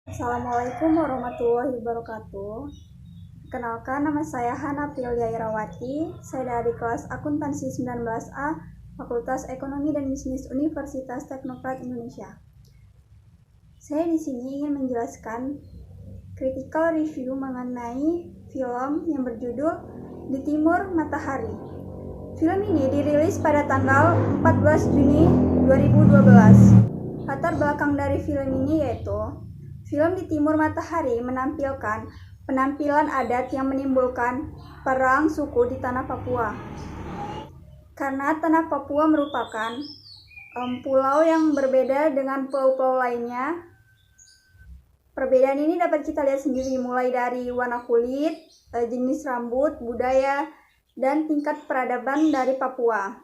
Assalamualaikum warahmatullahi wabarakatuh. Kenalkan, nama saya Hana Prilia Irawati. Saya dari kelas Akuntansi 19A, Fakultas Ekonomi dan Bisnis Universitas Teknokrat Indonesia. Saya di sini ingin menjelaskan critical review mengenai film yang berjudul Di Timur Matahari. Film ini dirilis pada tanggal 14 Juni 2012. Latar belakang dari film ini yaitu film Di Timur Matahari menampilkan penampilan adat yang menimbulkan perang suku di tanah Papua. Karena tanah Papua merupakan pulau yang berbeda dengan pulau-pulau lainnya. Perbedaan ini dapat kita lihat sendiri mulai dari warna kulit, jenis rambut, budaya, dan tingkat peradaban dari Papua.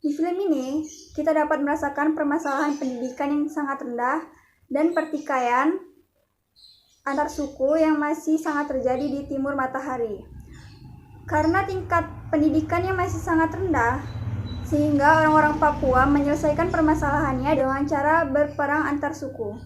Di film ini, kita dapat merasakan permasalahan pendidikan yang sangat rendah dan pertikaian antar suku yang masih sangat terjadi di Timur Matahari. Karena tingkat pendidikan yang masih sangat rendah, sehingga orang-orang Papua menyelesaikan permasalahannya dengan cara berperang antar suku.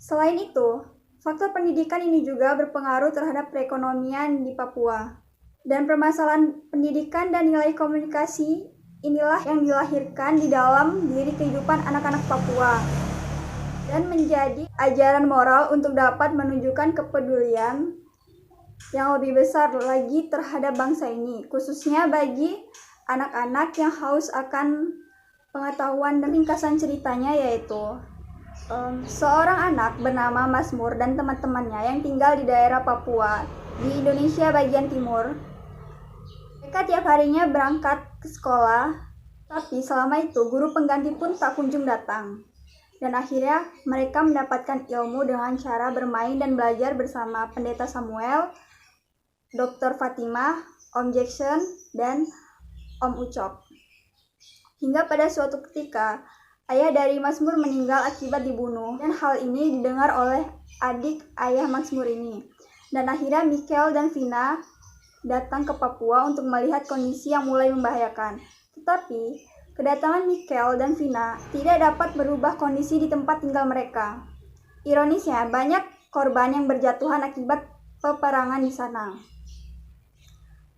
Selain itu, faktor pendidikan ini juga berpengaruh terhadap perekonomian di Papua. Dan permasalahan pendidikan dan nilai komunikasi inilah yang dilahirkan di dalam diri kehidupan anak-anak Papua dan menjadi ajaran moral untuk dapat menunjukkan kepedulian yang lebih besar lagi terhadap bangsa ini, khususnya bagi anak-anak yang haus akan pengetahuan. Dan ringkasan ceritanya yaitu seorang anak bernama Mazmur dan teman-temannya yang tinggal di daerah Papua di Indonesia bagian timur. Mereka tiap harinya berangkat ke sekolah, tapi selama itu guru pengganti pun tak kunjung datang. Dan akhirnya mereka mendapatkan ilmu dengan cara bermain dan belajar bersama Pendeta Samuel, Dr. Fatimah, Om Jackson, dan Om Ucok. Hingga pada suatu ketika, ayah dari Mazmur meninggal akibat dibunuh, dan hal ini didengar oleh adik ayah Mazmur ini. Dan akhirnya Michael dan Vina datang ke Papua untuk melihat kondisi yang mulai membahayakan. Tetapi, kedatangan Michael dan Vina tidak dapat merubah kondisi di tempat tinggal mereka. Ironisnya, banyak korban yang berjatuhan akibat peperangan di sana.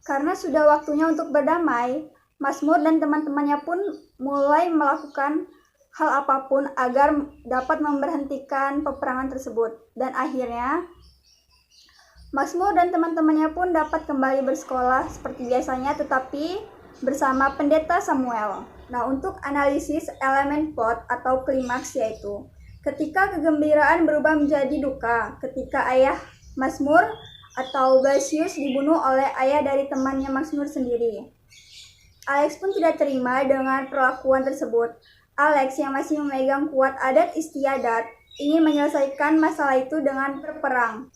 Karena sudah waktunya untuk berdamai, Mazmur dan teman-temannya pun mulai melakukan hal apapun agar dapat memberhentikan peperangan tersebut. Dan akhirnya, Mazmur dan teman-temannya pun dapat kembali bersekolah seperti biasanya, tetapi bersama Pendeta Samuel. Nah, untuk analisis elemen plot atau klimaks yaitu ketika kegembiraan berubah menjadi duka ketika ayah Mazmur atau Blasius dibunuh oleh ayah dari temannya Mazmur sendiri. Alex pun tidak terima dengan perlakuan tersebut. Alex yang masih memegang kuat adat istiadat ingin menyelesaikan masalah itu dengan berperang.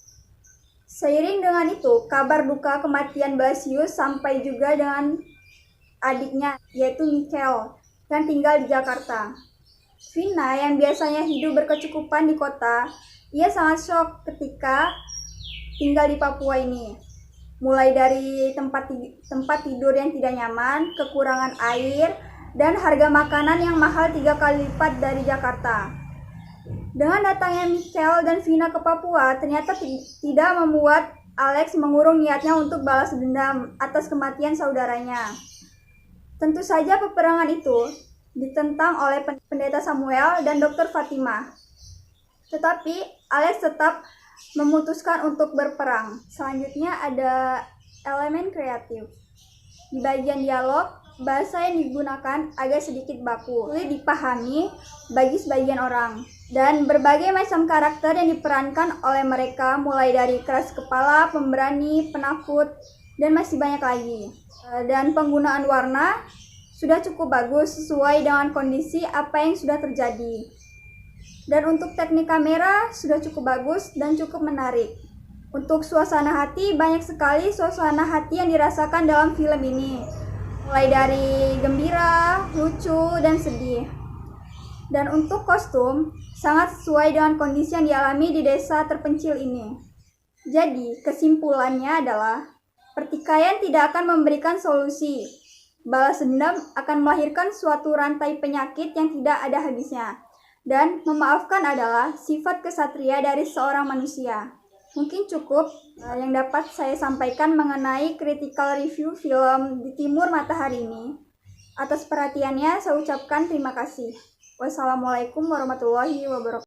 Seiring dengan itu, kabar duka kematian Blasius sampai juga dengan adiknya, yaitu Michael, yang tinggal di Jakarta. Vina yang biasanya hidup berkecukupan di kota, ia sangat shock ketika tinggal di Papua ini. Mulai dari tempat tidur yang tidak nyaman, kekurangan air, dan harga makanan yang mahal 3 kali lipat dari Jakarta. Dengan datangnya Michael dan Vina ke Papua, ternyata tidak membuat Alex mengurung niatnya untuk balas dendam atas kematian saudaranya. Tentu saja peperangan itu ditentang oleh Pendeta Samuel dan Dr. Fatimah. Tetapi Alex tetap memutuskan untuk berperang. Selanjutnya ada elemen kreatif. Di bagian dialog, bahasa yang digunakan agak sedikit baku, sulit dipahami bagi sebagian orang. Dan berbagai macam karakter yang diperankan oleh mereka, mulai dari keras kepala, pemberani, penakut, dan masih banyak lagi. Dan penggunaan warna sudah cukup bagus sesuai dengan kondisi apa yang sudah terjadi. Dan untuk teknik kamera sudah cukup bagus dan cukup menarik. Untuk suasana hati, banyak sekali suasana hati yang dirasakan dalam film ini. Mulai dari gembira, lucu, dan sedih. Dan untuk kostum, sangat sesuai dengan kondisi yang dialami di desa terpencil ini. Jadi, kesimpulannya adalah pertikaian tidak akan memberikan solusi. Balas dendam akan melahirkan suatu rantai penyakit yang tidak ada habisnya. Dan memaafkan adalah sifat kesatria dari seorang manusia. Mungkin cukup yang dapat saya sampaikan mengenai critical review film Di Timur Matahari ini. Atas perhatiannya saya ucapkan terima kasih. Wassalamualaikum warahmatullahi wabarakatuh.